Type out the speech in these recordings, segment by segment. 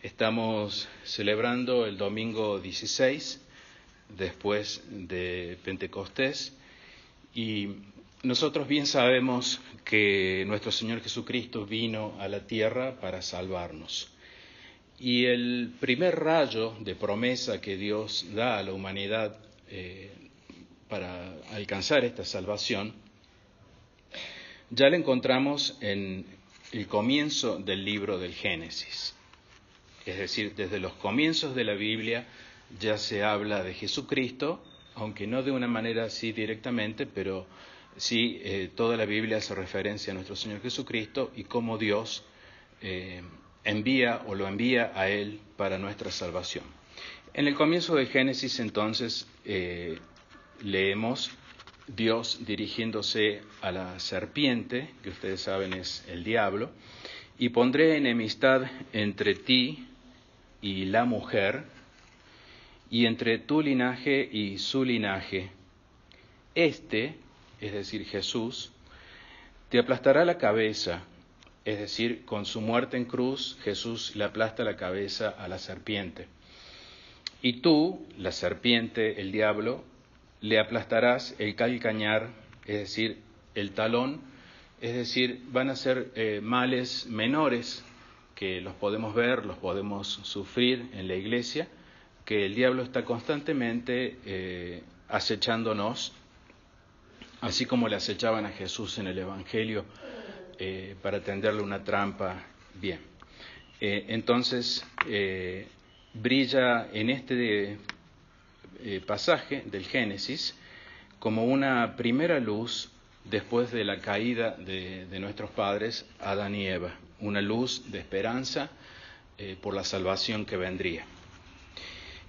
Estamos celebrando el domingo 16, después de Pentecostés, y nosotros bien sabemos que nuestro Señor Jesucristo vino a la tierra para salvarnos. Y el primer rayo de promesa que Dios da a la humanidad para alcanzar esta salvación, ya la encontramos en el comienzo del libro del Génesis. Es decir, desde los comienzos de la Biblia ya se habla de Jesucristo, aunque no de una manera así directamente, pero sí toda la Biblia hace referencia a nuestro Señor Jesucristo y cómo Dios lo envía a Él para nuestra salvación. En el comienzo de Génesis, entonces, leemos Dios dirigiéndose a la serpiente, que ustedes saben es el diablo, y pondré enemistad entre ti y la mujer, y entre tu linaje y su linaje. Es decir, Jesús, te aplastará la cabeza, es decir, con su muerte en cruz, Jesús le aplasta la cabeza a la serpiente. Y tú, la serpiente, el diablo, le aplastarás el calcañar, es decir, el talón, es decir, van a ser males menores que los podemos ver, los podemos sufrir en la iglesia, que el diablo está constantemente acechándonos, así como le acechaban a Jesús en el Evangelio para tenderle una trampa. Bien, entonces brilla en este pasaje del Génesis como una primera luz después de la caída de nuestros padres, Adán y Eva, una luz de esperanza por la salvación que vendría.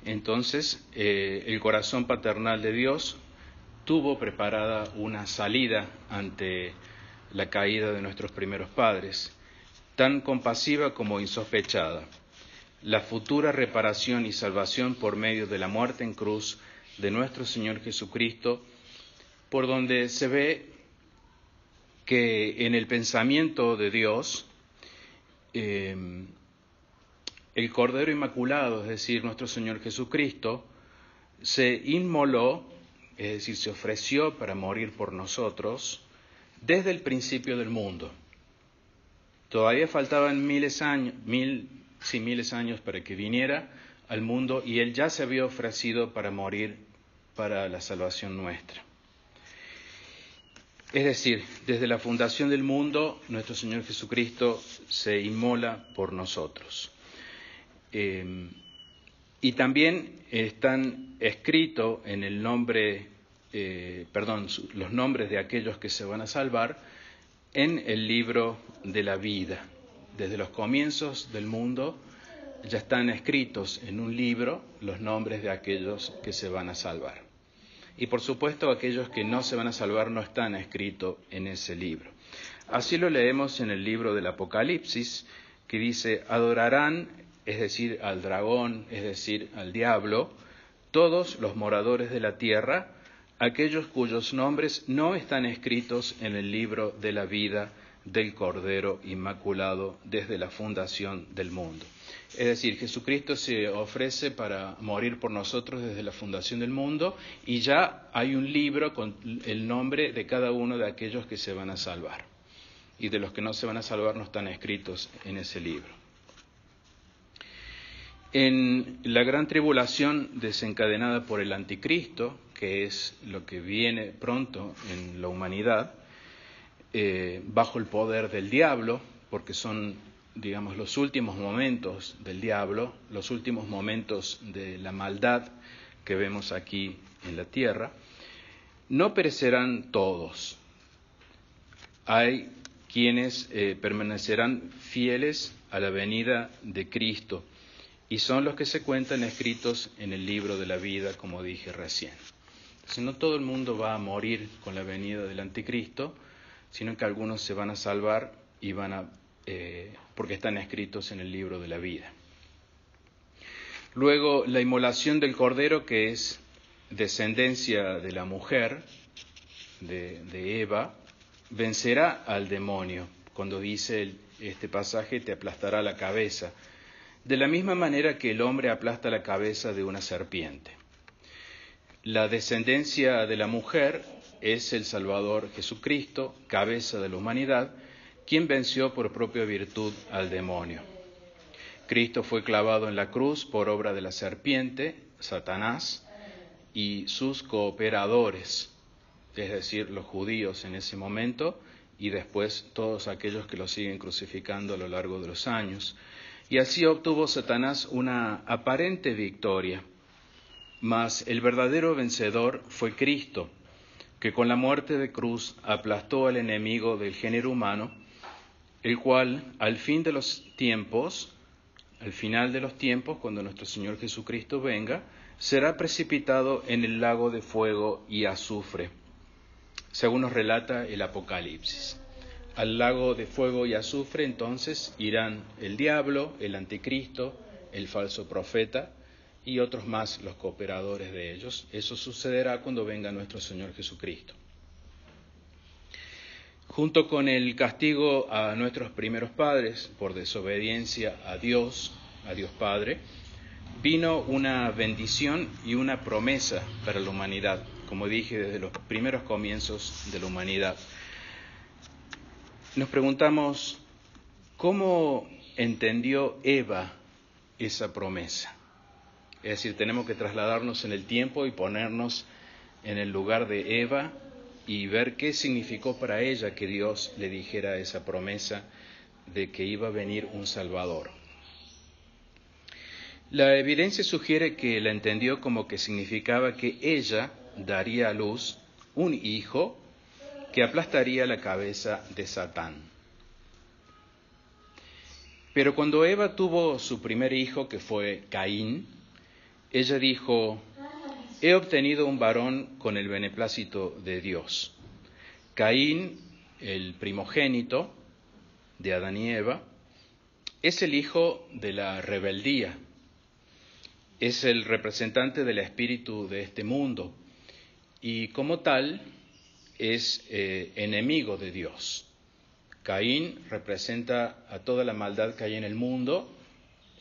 Entonces, el corazón paternal de Dios tuvo preparada una salida ante la caída de nuestros primeros padres, tan compasiva como insospechada, la futura reparación y salvación por medio de la muerte en cruz de nuestro Señor Jesucristo, por donde se ve que en el pensamiento de Dios, el Cordero Inmaculado, es decir, nuestro Señor Jesucristo, se inmoló, es decir, se ofreció para morir por nosotros desde el principio del mundo. Todavía faltaban miles años para que viniera al mundo y Él ya se había ofrecido para morir para la salvación nuestra. Es decir, desde la fundación del mundo, nuestro Señor Jesucristo se inmola por nosotros. Y también están escritos en el nombre, los nombres de aquellos que se van a salvar en el libro de la vida. Desde los comienzos del mundo ya están escritos en un libro los nombres de aquellos que se van a salvar. Y por supuesto aquellos que no se van a salvar no están escritos en ese libro. Así lo leemos en el libro del Apocalipsis, que dice: adorarán, es decir, al dragón, es decir, al diablo, todos los moradores de la tierra, aquellos cuyos nombres no están escritos en el libro de la vida del Cordero Inmaculado desde la fundación del mundo. Es decir, Jesucristo se ofrece para morir por nosotros desde la fundación del mundo y ya hay un libro con el nombre de cada uno de aquellos que se van a salvar. Y de los que no se van a salvar no están escritos en ese libro. En la gran tribulación desencadenada por el anticristo, que es lo que viene pronto en la humanidad, bajo el poder del diablo, porque son, digamos, los últimos momentos del diablo, los últimos momentos de la maldad que vemos aquí en la tierra, no perecerán todos. Hay quienes permanecerán fieles a la venida de Cristo, y son los que se cuentan escritos en el libro de la vida, como dije recién. Entonces, no todo el mundo va a morir con la venida del anticristo, sino que algunos se van a salvar y porque están escritos en el libro de la vida. Luego, la inmolación del Cordero, que es descendencia de la mujer, de Eva, vencerá al demonio. Cuando dice este pasaje, te aplastará la cabeza. de la misma manera que el hombre aplasta la cabeza de una serpiente. La descendencia de la mujer es el Salvador Jesucristo, cabeza de la humanidad, quien venció por propia virtud al demonio. Cristo fue clavado en la cruz por obra de la serpiente, Satanás, y sus cooperadores, es decir, los judíos en ese momento y después todos aquellos que lo siguen crucificando a lo largo de los años. Y así obtuvo Satanás una aparente victoria, mas el verdadero vencedor fue Cristo, que con la muerte de cruz aplastó al enemigo del género humano, el cual al final de los tiempos, cuando nuestro Señor Jesucristo venga, será precipitado en el lago de fuego y azufre, según nos relata el Apocalipsis. Al lago de fuego y azufre entonces irán el diablo, el anticristo, el falso profeta y otros más, los cooperadores de ellos. Eso sucederá cuando venga nuestro Señor Jesucristo. Junto con el castigo a nuestros primeros padres por desobediencia a Dios Padre, vino una bendición y una promesa para la humanidad, como dije, desde los primeros comienzos de la humanidad. Nos preguntamos, ¿cómo entendió Eva esa promesa? Es decir, tenemos que trasladarnos en el tiempo y ponernos en el lugar de Eva y ver qué significó para ella que Dios le dijera esa promesa de que iba a venir un Salvador. La evidencia sugiere que la entendió como que significaba que ella daría a luz un hijo que aplastaría la cabeza de Satán. Pero cuando Eva tuvo su primer hijo, que fue Caín, ella dijo: he obtenido un varón con el beneplácito de Dios. Caín, el primogénito de Adán y Eva, es el hijo de la rebeldía, es el representante del espíritu de este mundo y como tal es enemigo de Dios. Caín representa a toda la maldad que hay en el mundo,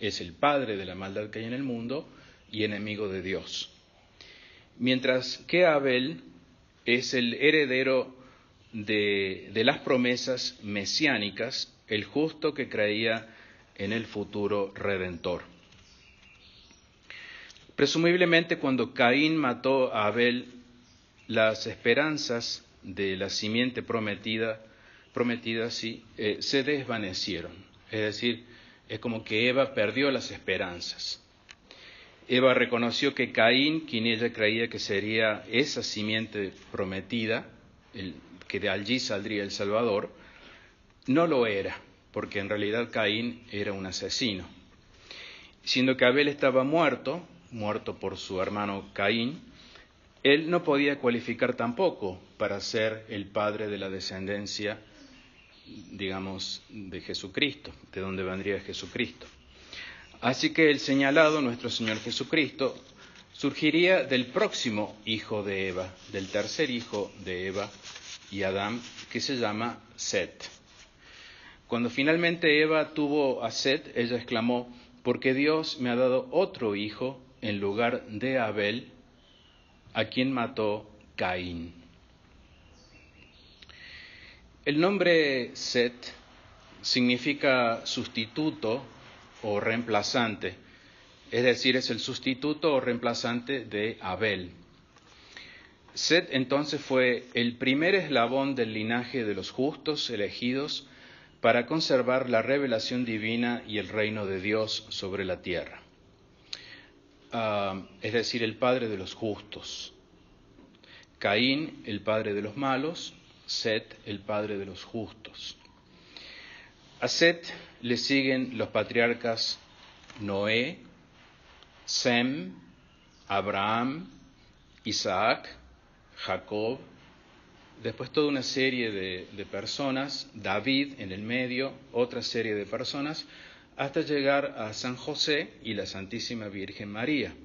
es el padre de la maldad que hay en el mundo y enemigo de Dios. Mientras que Abel es el heredero de las promesas mesiánicas, el justo que creía en el futuro redentor. Presumiblemente cuando Caín mató a Abel, las esperanzas de la simiente prometida se desvanecieron. Es decir, es como que Eva perdió las esperanzas. Eva reconoció que Caín, quien ella creía que sería esa simiente prometida, que de allí saldría el Salvador, no lo era, porque en realidad Caín era un asesino. Siendo que Abel estaba muerto por su hermano Caín, él no podía cualificar tampoco para ser el padre de la descendencia, digamos, de Jesucristo, de donde vendría Jesucristo. Así que el señalado, nuestro Señor Jesucristo, surgiría del próximo hijo de Eva, del tercer hijo de Eva y Adán, que se llama Set. Cuando finalmente Eva tuvo a Set, ella exclamó: porque Dios me ha dado otro hijo en lugar de Abel, a quien mató Caín. El nombre Set significa sustituto o reemplazante, es decir, es el sustituto o reemplazante de Abel. Set entonces fue el primer eslabón del linaje de los justos elegidos para conservar la revelación divina y el reino de Dios sobre la tierra. Es decir, el padre de los justos. Caín, el padre de los malos; Set, el padre de los justos. A Set le siguen los patriarcas Noé, Sem, Abraham, Isaac, Jacob, después toda una serie de personas, David en el medio, otra serie de personas, hasta llegar a San José y la Santísima Virgen María,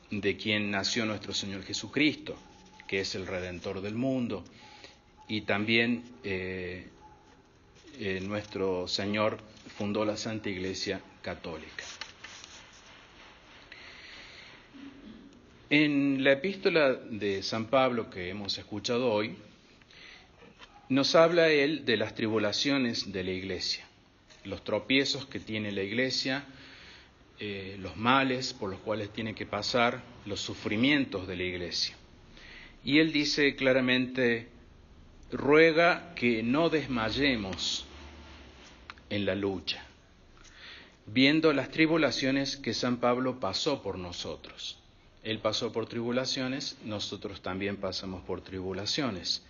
de quien nació nuestro Señor Jesucristo, que es el Redentor del mundo, y también nuestro Señor fundó la Santa Iglesia católica. En la epístola de San Pablo que hemos escuchado hoy, nos habla él de las tribulaciones de la Iglesia, los tropiezos que tiene la Iglesia, los males por los cuales tiene que pasar, los sufrimientos de la Iglesia. Y él dice claramente, ruega que no desmayemos en la lucha, viendo las tribulaciones que San Pablo pasó por nosotros. Él pasó por tribulaciones, nosotros también pasamos por tribulaciones.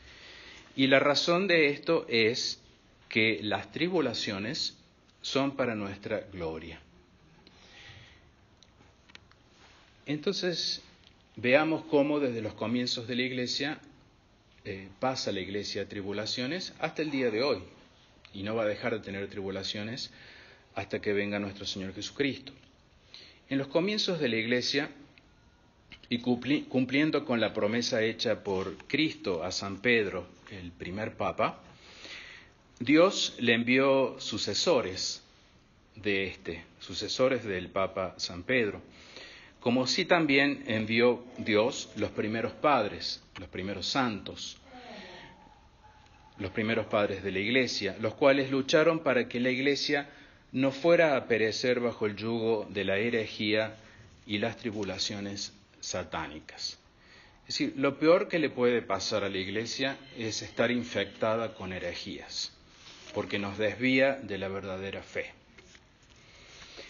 Y la razón de esto es que las tribulaciones son para nuestra gloria. Entonces, veamos cómo desde los comienzos de la Iglesia pasa la Iglesia tribulaciones hasta el día de hoy. Y no va a dejar de tener tribulaciones hasta que venga nuestro Señor Jesucristo. En los comienzos de la Iglesia, y cumpliendo con la promesa hecha por Cristo a San Pedro, el primer Papa, Dios le envió sucesores sucesores del Papa San Pedro, como sí también envió Dios los primeros padres, los primeros santos, los primeros padres de la Iglesia, los cuales lucharon para que la Iglesia no fuera a perecer bajo el yugo de la herejía y las tribulaciones satánicas. Es decir, lo peor que le puede pasar a la Iglesia es estar infectada con herejías, porque nos desvía de la verdadera fe.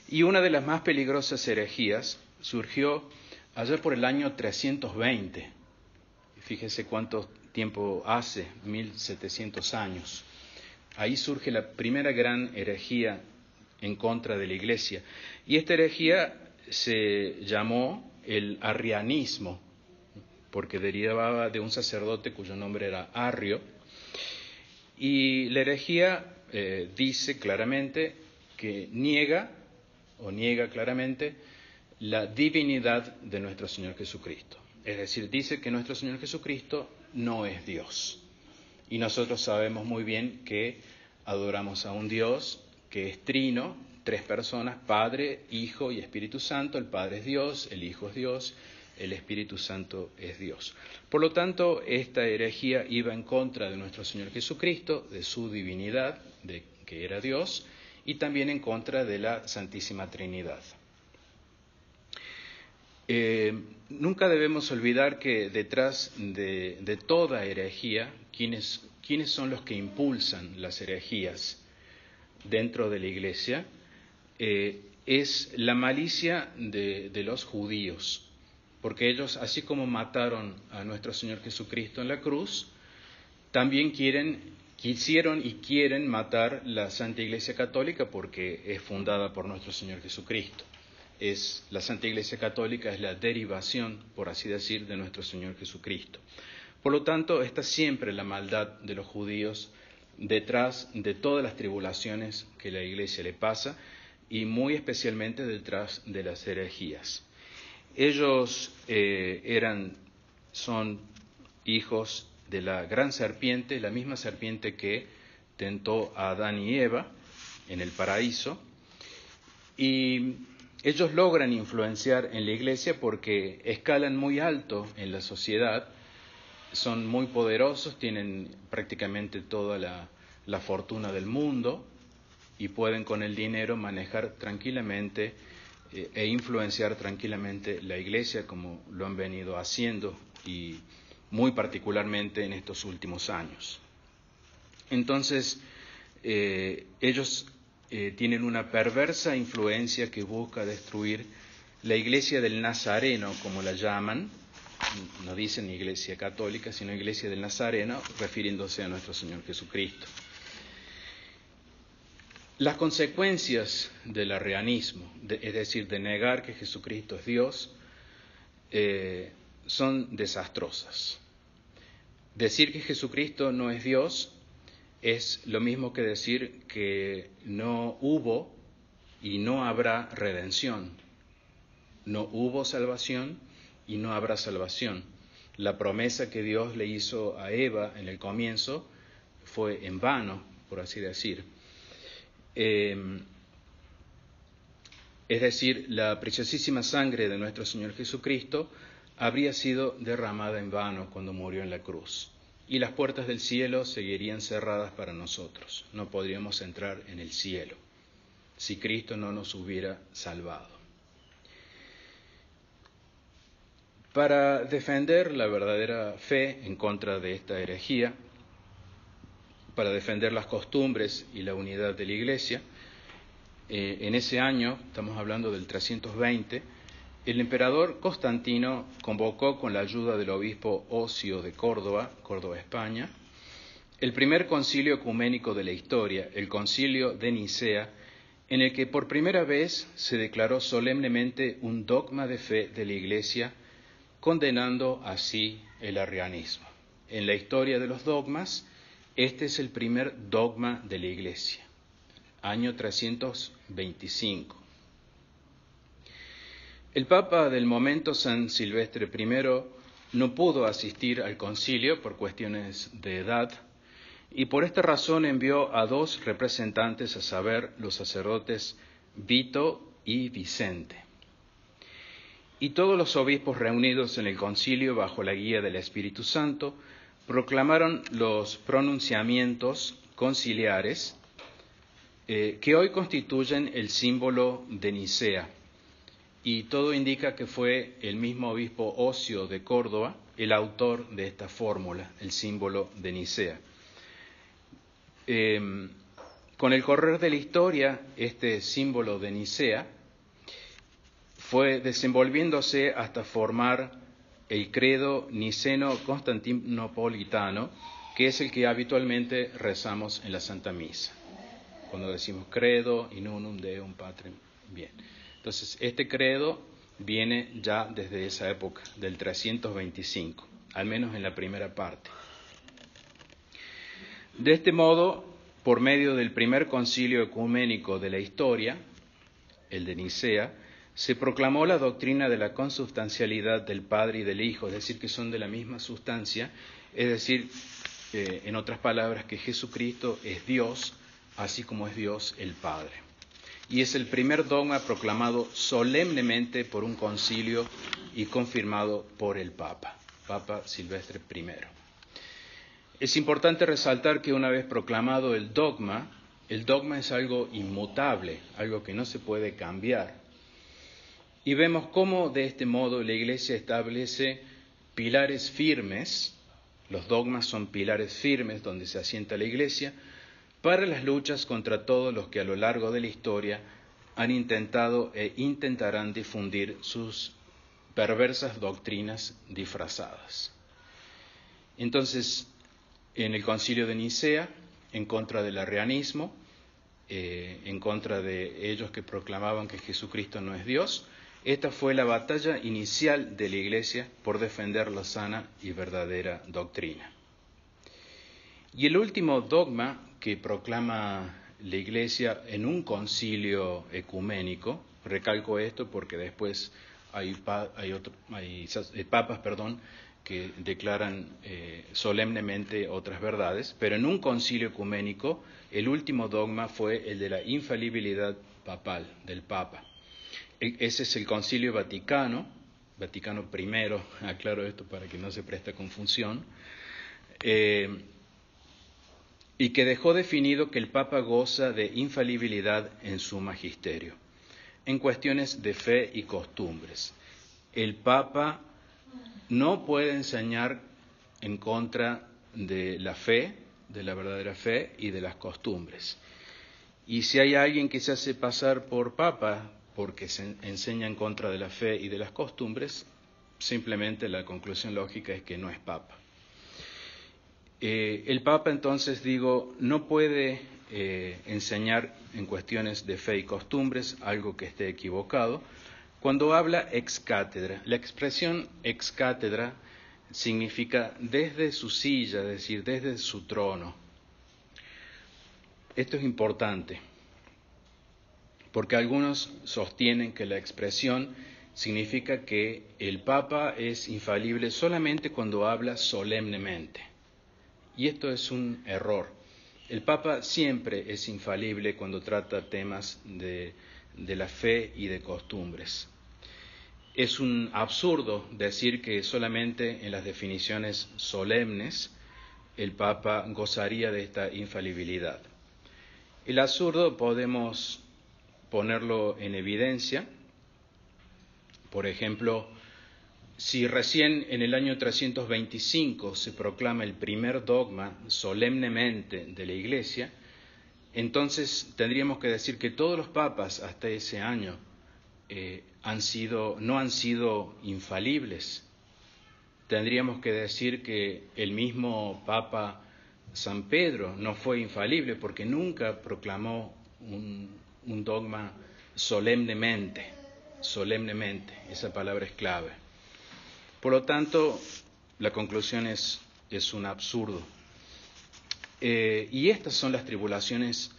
Y una de las más peligrosas herejías surgió allá por el año 320. Fíjese cuánto tiempo hace, 1700 años. Ahí surge la primera gran herejía en contra de la Iglesia. Y esta herejía se llamó el arrianismo, porque derivaba de un sacerdote cuyo nombre era Arrio. Y la herejía dice claramente que niega claramente la divinidad de nuestro Señor Jesucristo. Es decir, dice que nuestro Señor Jesucristo no es Dios. Y nosotros sabemos muy bien que adoramos a un Dios que es trino, tres personas, Padre, Hijo y Espíritu Santo. El Padre es Dios, el Hijo es Dios, el Espíritu Santo es Dios. Por lo tanto, esta herejía iba en contra de nuestro Señor Jesucristo, de su divinidad, de que era Dios, y también en contra de la Santísima Trinidad. Nunca debemos olvidar que detrás de toda herejía, ¿quiénes son los que impulsan las herejías dentro de la Iglesia? Es la malicia de los judíos, porque ellos, así como mataron a nuestro Señor Jesucristo en la cruz, también quisieron y quieren matar la Santa Iglesia Católica, porque es fundada por nuestro Señor Jesucristo. La Santa Iglesia Católica es la derivación, por así decir, de nuestro Señor Jesucristo. Por lo tanto, está siempre la maldad de los judíos detrás de todas las tribulaciones que la Iglesia le pasa, y muy especialmente detrás de las herejías. Ellos son hijos de la gran serpiente, la misma serpiente que tentó a Adán y Eva en el paraíso, y ellos logran influenciar en la Iglesia porque escalan muy alto en la sociedad, son muy poderosos, tienen prácticamente toda la fortuna del mundo y pueden con el dinero manejar tranquilamente e influenciar tranquilamente la Iglesia, como lo han venido haciendo, y muy particularmente en estos últimos años. Entonces, ellos tienen una perversa influencia que busca destruir la Iglesia del Nazareno, como la llaman. No dicen Iglesia Católica, sino Iglesia del Nazareno, refiriéndose a nuestro Señor Jesucristo. Las consecuencias del arrianismo, es decir, de negar que Jesucristo es Dios, son desastrosas. Decir que Jesucristo no es Dios es lo mismo que decir que no hubo y no habrá redención. No hubo salvación y no habrá salvación. La promesa que Dios le hizo a Eva en el comienzo fue en vano, por así decir. es decir, la preciosísima sangre de nuestro Señor Jesucristo habría sido derramada en vano cuando murió en la cruz, y las puertas del cielo seguirían cerradas para nosotros. No podríamos entrar en el cielo si Cristo no nos hubiera salvado. Para defender la verdadera fe en contra de esta herejía, para defender las costumbres y la unidad de la Iglesia, en ese año, estamos hablando del 320, el emperador Constantino convocó con la ayuda del obispo Osio de Córdoba, España, el primer concilio ecuménico de la historia, el concilio de Nicea, en el que por primera vez se declaró solemnemente un dogma de fe de la Iglesia, condenando así el arrianismo. En la historia de los dogmas, este es el primer dogma de la Iglesia, año 325. El Papa del momento, San Silvestre I, no pudo asistir al concilio por cuestiones de edad, y por esta razón envió a dos representantes, a saber, los sacerdotes Vito y Vicente. Y todos los obispos reunidos en el concilio bajo la guía del Espíritu Santo proclamaron los pronunciamientos conciliares que hoy constituyen el símbolo de Nicea. Y todo indica que fue el mismo obispo Osio de Córdoba el autor de esta fórmula, el símbolo de Nicea. Con el correr de la historia, este símbolo de Nicea fue desenvolviéndose hasta formar el credo niceno-constantinopolitano, que es el que habitualmente rezamos en la Santa Misa. Cuando decimos credo, in unum Deum Patrem, bien. Entonces, este credo viene ya desde esa época, del 325, al menos en la primera parte. De este modo, por medio del primer concilio ecuménico de la historia, el de Nicea, se proclamó la doctrina de la consubstancialidad del Padre y del Hijo, es decir, que son de la misma sustancia, es decir, en otras palabras, que Jesucristo es Dios, así como es Dios el Padre. Y es el primer dogma proclamado solemnemente por un concilio y confirmado por el Papa Silvestre I. Es importante resaltar que una vez proclamado el dogma es algo inmutable, algo que no se puede cambiar. Y vemos cómo de este modo la Iglesia establece pilares firmes, los dogmas son pilares firmes donde se asienta la Iglesia, para las luchas contra todos los que a lo largo de la historia han intentado e intentarán difundir sus perversas doctrinas disfrazadas. Entonces, en el Concilio de Nicea, en contra del arrianismo, en contra de ellos que proclamaban que Jesucristo no es Dios, esta fue la batalla inicial de la Iglesia por defender la sana y verdadera doctrina. Y el último dogma que proclama la Iglesia en un concilio ecuménico, recalco esto porque después hay papas que declaran solemnemente otras verdades, pero en un concilio ecuménico el último dogma fue el de la infalibilidad papal, del Papa. Ese es el Concilio Vaticano I, aclaro esto para que no se preste confusión, y que dejó definido que el Papa goza de infalibilidad en su magisterio, en cuestiones de fe y costumbres. El Papa no puede enseñar en contra de la fe, de la verdadera fe y de las costumbres. Y si hay alguien que se hace pasar por Papa porque se enseña en contra de la fe y de las costumbres, simplemente la conclusión lógica es que no es Papa. El Papa, entonces, no puede enseñar en cuestiones de fe y costumbres algo que esté equivocado cuando habla ex cátedra. La expresión ex cátedra significa desde su silla, es decir, desde su trono. Esto es importante, porque algunos sostienen que la expresión significa que el Papa es infalible solamente cuando habla solemnemente. Y esto es un error. El Papa siempre es infalible cuando trata temas de de la fe y de costumbres. Es un absurdo decir que solamente en las definiciones solemnes el Papa gozaría de esta infalibilidad. El absurdo podemos ponerlo en evidencia. Por ejemplo, si recién en el año 325 se proclama el primer dogma solemnemente de la Iglesia, entonces tendríamos que decir que todos los papas hasta ese año no han sido infalibles. Tendríamos que decir que el mismo Papa San Pedro no fue infalible porque nunca proclamó un dogma solemnemente. Esa palabra es clave. Por lo tanto, la conclusión es un absurdo. Y estas son las tribulaciones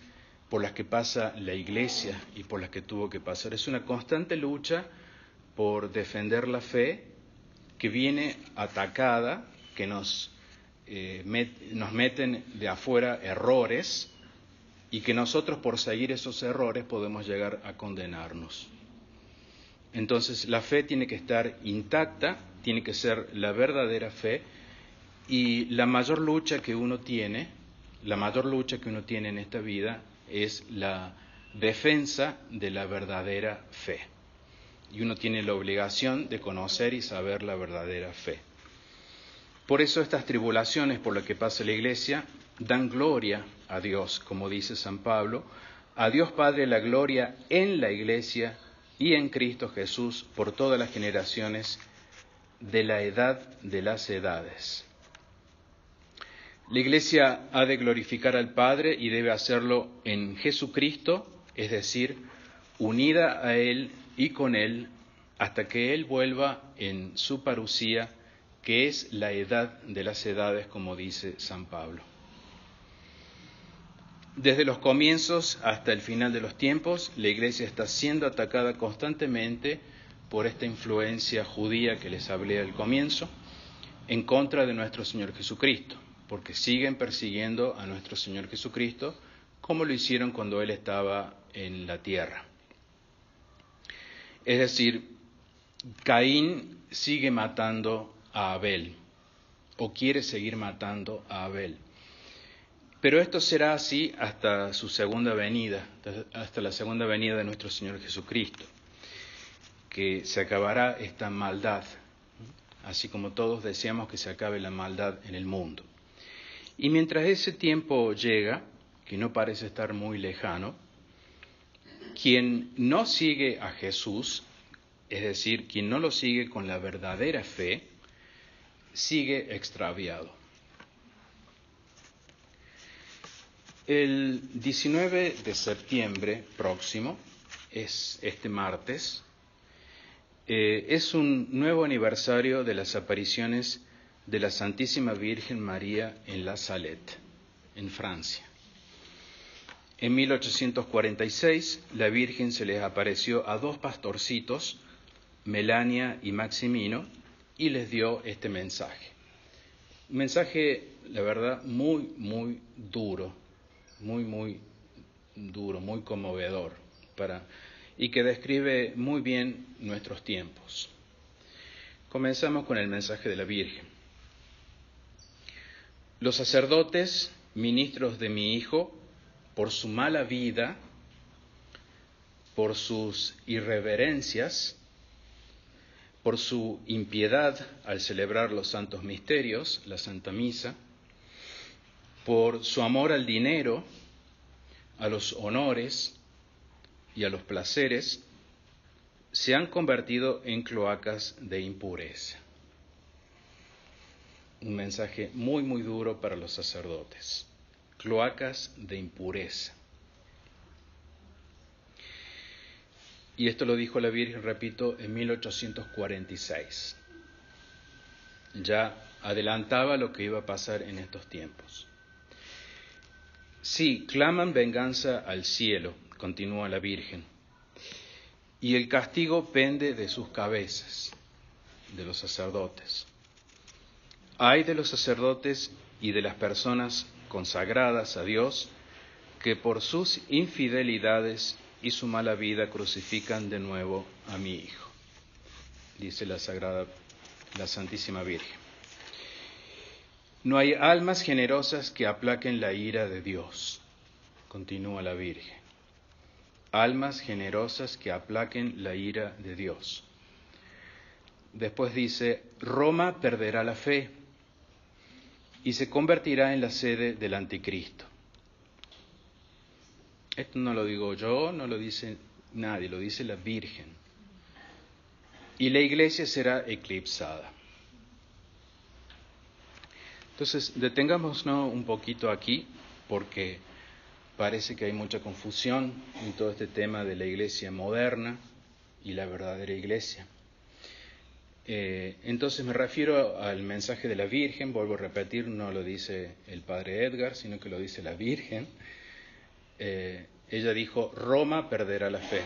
por las que pasa la Iglesia y por las que tuvo que pasar. Es una constante lucha por defender la fe que viene atacada, que nos meten de afuera errores y que nosotros por seguir esos errores podemos llegar a condenarnos. Entonces la fe tiene que estar intacta, tiene que ser la verdadera fe, y la mayor lucha que uno tiene en esta vida es la defensa de la verdadera fe. Y uno tiene la obligación de conocer y saber la verdadera fe. Por eso estas tribulaciones por las que pasa la Iglesia dan gloria a Dios, como dice San Pablo, a Dios Padre la gloria en la Iglesia y en Cristo Jesús por todas las generaciones de la edad de las edades. La Iglesia ha de glorificar al Padre y debe hacerlo en Jesucristo, es decir, unida a Él y con Él, hasta que Él vuelva en su parusía, que es la edad de las edades, como dice San Pablo. Desde los comienzos hasta el final de los tiempos, la Iglesia está siendo atacada constantemente por esta influencia judía que les hablé al comienzo, en contra de nuestro Señor Jesucristo, porque siguen persiguiendo a nuestro Señor Jesucristo, como lo hicieron cuando Él estaba en la tierra. Es decir, Caín sigue matando a Abel, o quiere seguir matando a Abel. Pero esto será así hasta su segunda venida, hasta la segunda venida de nuestro Señor Jesucristo, que se acabará esta maldad, así como todos deseamos que se acabe la maldad en el mundo. Y mientras ese tiempo llega, que no parece estar muy lejano, quien no sigue a Jesús, es decir, quien no lo sigue con la verdadera fe, sigue extraviado. El 19 de septiembre próximo, es este martes, es un nuevo aniversario de las apariciones de la Santísima Virgen María en La Salette, en Francia. En 1846, la Virgen se les apareció a dos pastorcitos, Melania y Maximino, y les dio este mensaje. Un mensaje, la verdad, muy duro, muy conmovedor, y que describe muy bien nuestros tiempos. Comenzamos con el mensaje de la Virgen. Los sacerdotes, ministros de mi Hijo, por su mala vida, por sus irreverencias, por su impiedad al celebrar los santos misterios, la Santa Misa, por su amor al dinero, a los honores y a los placeres, se han convertido en cloacas de impureza. Un mensaje muy duro para los sacerdotes. Cloacas de impureza. Y esto lo dijo la Virgen, repito, en 1846. Ya adelantaba lo que iba a pasar en estos tiempos. Sí, claman venganza al cielo, continúa la Virgen, y el castigo pende de sus cabezas, de los sacerdotes. Ay de los sacerdotes y de las personas consagradas a Dios, que por sus infidelidades y su mala vida crucifican de nuevo a mi Hijo, dice la Santísima Virgen. No hay almas generosas que aplaquen la ira de Dios, continúa la Virgen. Almas generosas que aplaquen la ira de Dios. Después dice, Roma perderá la fe y se convertirá en la sede del anticristo. Esto no lo digo yo, no lo dice nadie, lo dice la Virgen. Y la iglesia será eclipsada. Entonces, detengámonos un poquito aquí, porque parece que hay mucha confusión en todo este tema de la iglesia moderna y la verdadera iglesia. Entonces me refiero al mensaje de la Virgen, vuelvo a repetir, no lo dice el padre Edgar, sino que lo dice la Virgen. Ella dijo, Roma perderá la fe.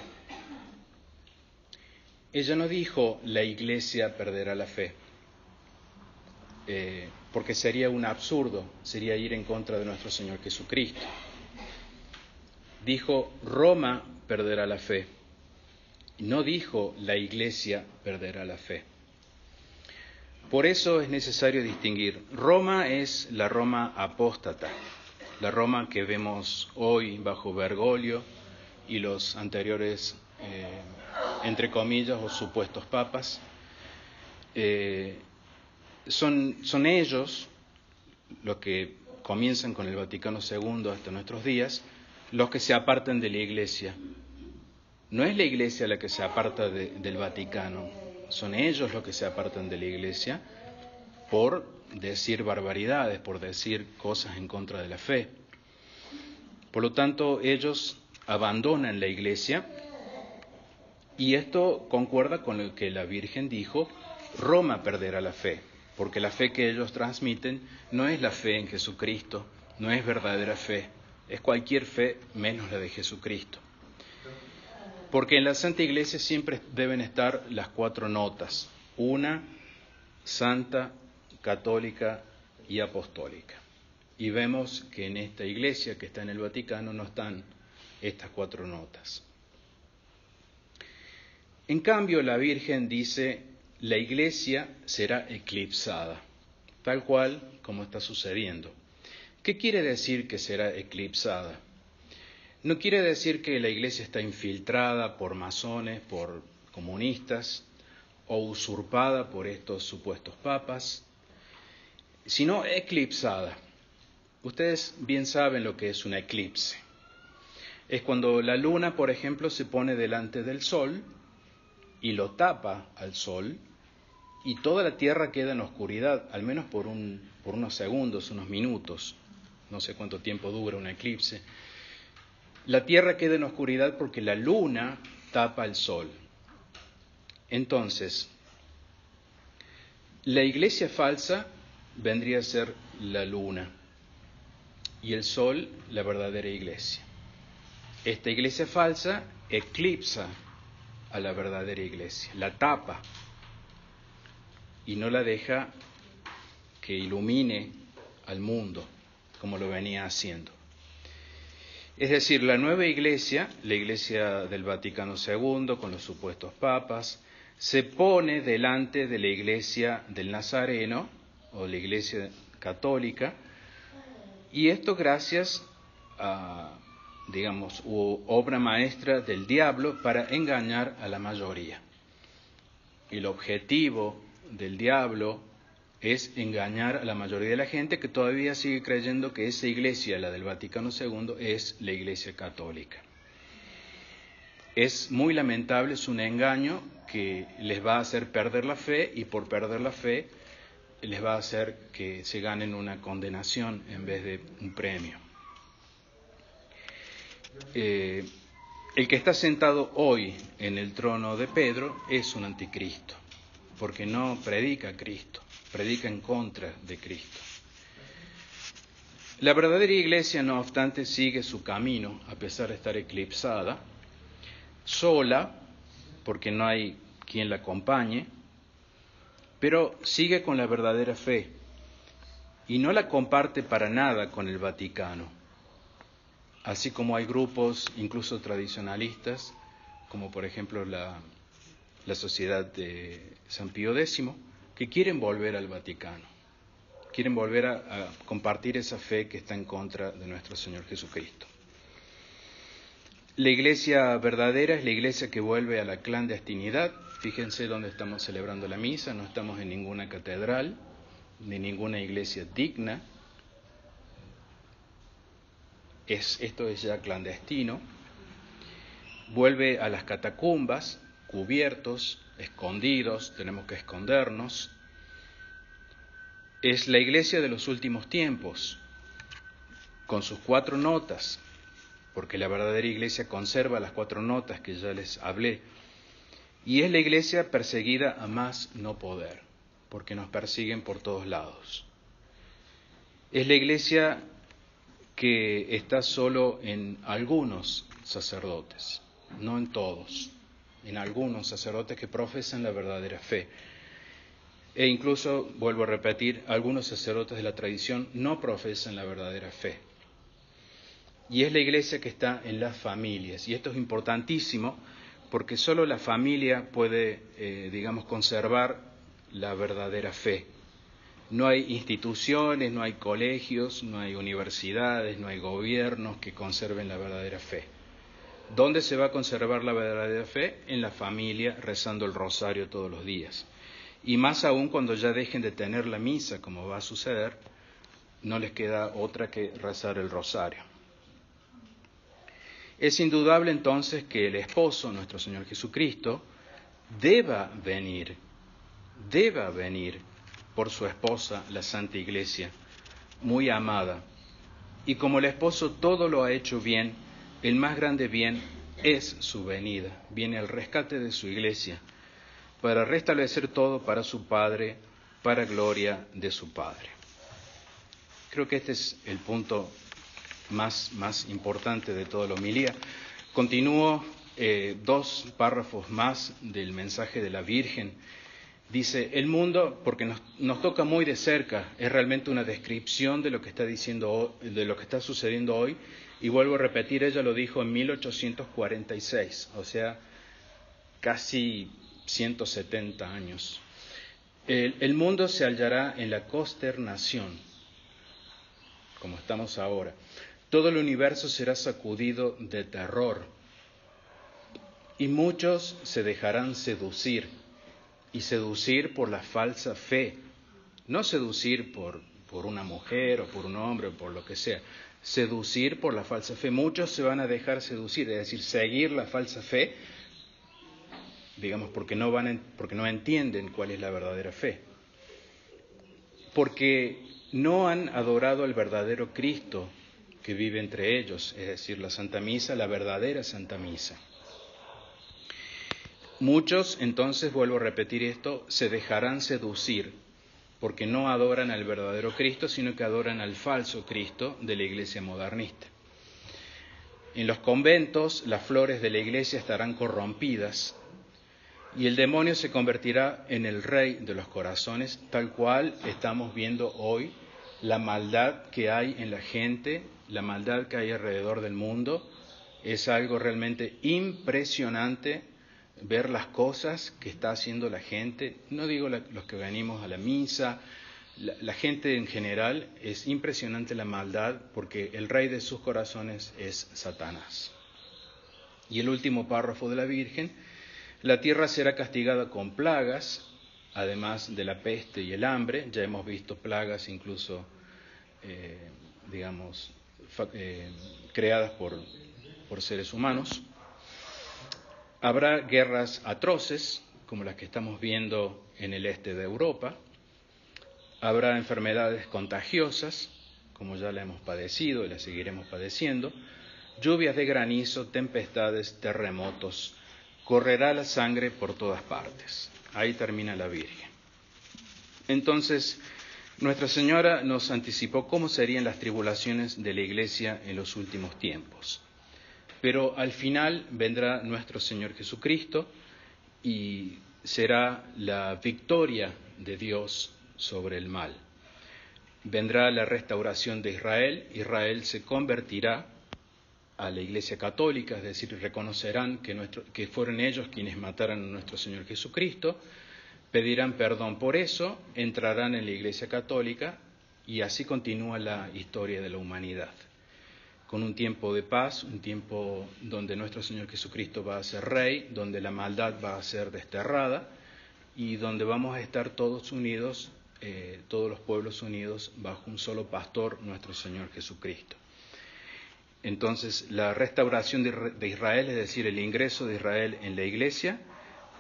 Ella no dijo, la iglesia perderá la fe, porque sería un absurdo, sería ir en contra de nuestro Señor Jesucristo. Dijo, Roma perderá la fe. No dijo, la iglesia perderá la fe. Por eso es necesario distinguir. Roma es la Roma apóstata, la Roma que vemos hoy bajo Bergoglio y los anteriores, entre comillas, o supuestos papas. Son ellos, los que comienzan con el Vaticano II hasta nuestros días, los que se apartan de la Iglesia. No es la Iglesia la que se aparta del Vaticano, son ellos los que se apartan de la Iglesia por decir barbaridades, por decir cosas en contra de la fe. Por lo tanto, ellos abandonan la Iglesia, y esto concuerda con lo que la Virgen dijo, Roma perderá la fe, porque la fe que ellos transmiten no es la fe en Jesucristo, no es verdadera fe, es cualquier fe menos la de Jesucristo. Porque en la Santa Iglesia siempre deben estar las 4 notas, una, santa, católica y apostólica. Y vemos que en esta Iglesia que está en el Vaticano no están estas 4 notas. En cambio, la Virgen dice, la Iglesia será eclipsada, tal cual como está sucediendo. ¿Qué quiere decir que será eclipsada? No quiere decir que la Iglesia está infiltrada por masones, por comunistas, o usurpada por estos supuestos papas, sino eclipsada. Ustedes bien saben lo que es un eclipse. Es cuando la luna, por ejemplo, se pone delante del sol y lo tapa al sol, y toda la tierra queda en oscuridad, al menos por unos segundos, unos minutos. No sé cuánto tiempo dura un eclipse. La tierra queda en oscuridad porque la luna tapa al sol. Entonces, la iglesia falsa vendría a ser la luna y el sol la verdadera iglesia. Esta iglesia falsa eclipsa a la verdadera iglesia, la tapa y no la deja que ilumine al mundo como lo venía haciendo. Es decir, la nueva iglesia, la iglesia del Vaticano II, con los supuestos papas, se pone delante de la iglesia del Nazareno, o la iglesia católica, y esto gracias a, obra maestra del diablo para engañar a la mayoría. El objetivo del diablo es engañar a la mayoría de la gente que todavía sigue creyendo que esa iglesia, la del Vaticano II, es la iglesia católica. Es muy lamentable, es un engaño que les va a hacer perder la fe, y por perder la fe les va a hacer que se ganen una condenación en vez de un premio. El que está sentado hoy en el trono de Pedro es un anticristo, porque no predica a Cristo, predica en contra de Cristo. La verdadera iglesia, no obstante, sigue su camino, a pesar de estar eclipsada, sola, porque no hay quien la acompañe, pero sigue con la verdadera fe y no la comparte para nada con el Vaticano. así como hay grupos incluso tradicionalistas, como por ejemplo la Sociedad de San Pío X, que quieren volver al Vaticano, quieren volver a compartir esa fe que está en contra de nuestro Señor Jesucristo. La iglesia verdadera es la iglesia que vuelve a la clandestinidad. Fíjense dónde estamos celebrando la misa, no estamos en ninguna catedral, ni ninguna iglesia digna. Esto es ya clandestino. Vuelve a las catacumbas, cubiertos, escondidos, tenemos que escondernos. Es la iglesia de los últimos tiempos, con sus 4 notas, porque la verdadera iglesia conserva las 4 notas que ya les hablé. Y es la iglesia perseguida a más no poder, porque nos persiguen por todos lados. Es la iglesia que está solo en algunos sacerdotes, no en todos, en algunos sacerdotes que profesan la verdadera fe. E incluso, vuelvo a repetir, algunos sacerdotes de la tradición no profesan la verdadera fe. Y es la iglesia que está en las familias. Y esto es importantísimo porque solo la familia puede, conservar la verdadera fe. No hay instituciones, no hay colegios, no hay universidades, no hay gobiernos que conserven la verdadera fe. ¿Dónde se va a conservar la verdadera fe? En la familia, rezando el rosario todos los días. Y más aún cuando ya dejen de tener la misa, como va a suceder, no les queda otra que rezar el rosario. Es indudable entonces que el esposo, nuestro Señor Jesucristo, deba venir por su esposa, la Santa Iglesia, muy amada. Y como el esposo todo lo ha hecho bien, el más grande bien es su venida. Viene al rescate de su Iglesia, para restablecer todo para su Padre, para gloria de su Padre. Creo que este es el punto más importante de toda la homilía. Continúo 2 párrafos más del mensaje de la Virgen. Dice, el mundo, porque nos toca muy de cerca, es realmente una descripción de lo que está diciendo, de lo que está sucediendo hoy, y vuelvo a repetir, ella lo dijo en 1846, o sea, casi 170 años. El mundo se hallará en la consternación, como estamos ahora. Todo el universo será sacudido de terror y muchos se dejarán seducir, y seducir por la falsa fe, no seducir por una mujer o por un hombre o por lo que sea, seducir por la falsa fe. Muchos se van a dejar seducir, es decir, seguir la falsa fe, porque no entienden cuál es la verdadera fe, porque no han adorado al verdadero Cristo que vive entre ellos, es decir, la Santa Misa, la verdadera Santa Misa. Muchos, entonces, vuelvo a repetir esto, se dejarán seducir porque no adoran al verdadero Cristo, sino que adoran al falso Cristo de la Iglesia modernista. En los conventos, las flores de la Iglesia estarán corrompidas y el demonio se convertirá en el rey de los corazones, tal cual estamos viendo hoy la maldad que hay en la gente, la maldad que hay alrededor del mundo. Es algo realmente impresionante ver las cosas que está haciendo la gente. No digo los que venimos a la misa, la gente en general. Es impresionante la maldad porque el rey de sus corazones es Satanás. Y el último párrafo de la Virgen: la tierra será castigada con plagas, además de la peste y el hambre. Ya hemos visto plagas incluso, creadas por seres humanos. Habrá guerras atroces, como las que estamos viendo en el este de Europa. Habrá enfermedades contagiosas, como ya la hemos padecido y la seguiremos padeciendo. Lluvias de granizo, tempestades, terremotos. Correrá la sangre por todas partes. Ahí termina la Virgen. Entonces, Nuestra Señora nos anticipó cómo serían las tribulaciones de la Iglesia en los últimos tiempos. Pero al final vendrá nuestro Señor Jesucristo y será la victoria de Dios sobre el mal. Vendrá la restauración de Israel, Israel se convertirá a la Iglesia Católica, es decir, reconocerán que fueron ellos quienes mataron a nuestro Señor Jesucristo, pedirán perdón por eso, entrarán en la Iglesia Católica y así continúa la historia de la humanidad. Con un tiempo de paz, un tiempo donde nuestro Señor Jesucristo va a ser Rey, donde la maldad va a ser desterrada y donde vamos a estar todos unidos, todos los pueblos unidos bajo un solo pastor, nuestro Señor Jesucristo. Entonces, la restauración de Israel, es decir, el ingreso de Israel en la Iglesia,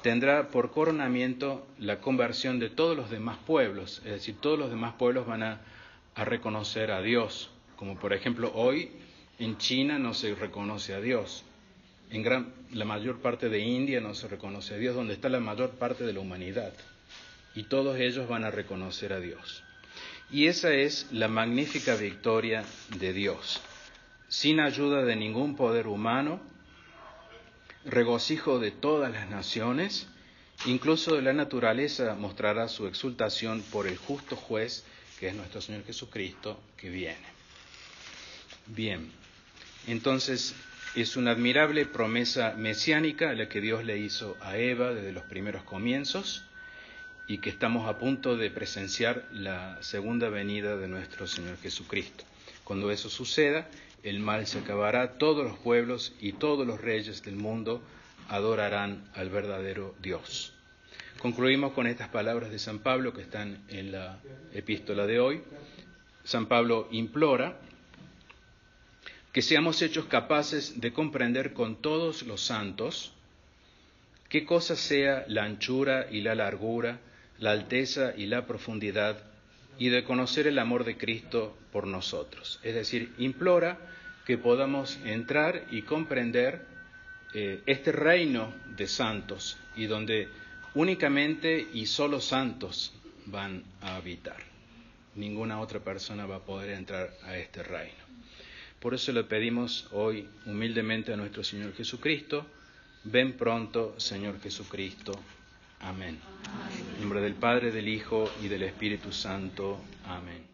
tendrá por coronamiento la conversión de todos los demás pueblos, es decir, todos los demás pueblos van a reconocer a Dios, como por ejemplo hoy en China no se reconoce a Dios, la mayor parte de India no se reconoce a Dios, donde está la mayor parte de la humanidad, y todos ellos van a reconocer a Dios. Y esa es la magnífica victoria de Dios. Sin ayuda de ningún poder humano, regocijo de todas las naciones, incluso de la naturaleza mostrará su exultación por el justo juez, que es nuestro Señor Jesucristo, que viene. Bien, entonces es una admirable promesa mesiánica la que Dios le hizo a Eva desde los primeros comienzos y que estamos a punto de presenciar la segunda venida de nuestro Señor Jesucristo. Cuando eso suceda, el mal se acabará, todos los pueblos y todos los reyes del mundo adorarán al verdadero Dios. Concluimos con estas palabras de San Pablo que están en la epístola de hoy. San Pablo implora que seamos hechos capaces de comprender con todos los santos qué cosa sea la anchura y la largura, la alteza y la profundidad, y de conocer el amor de Cristo por nosotros. Es decir, implora que podamos entrar y comprender este reino de santos y donde únicamente y solo santos van a habitar. Ninguna otra persona va a poder entrar a este reino. Por eso le pedimos hoy humildemente a nuestro Señor Jesucristo, ven pronto, Señor Jesucristo. Amén. En nombre del Padre, del Hijo y del Espíritu Santo. Amén.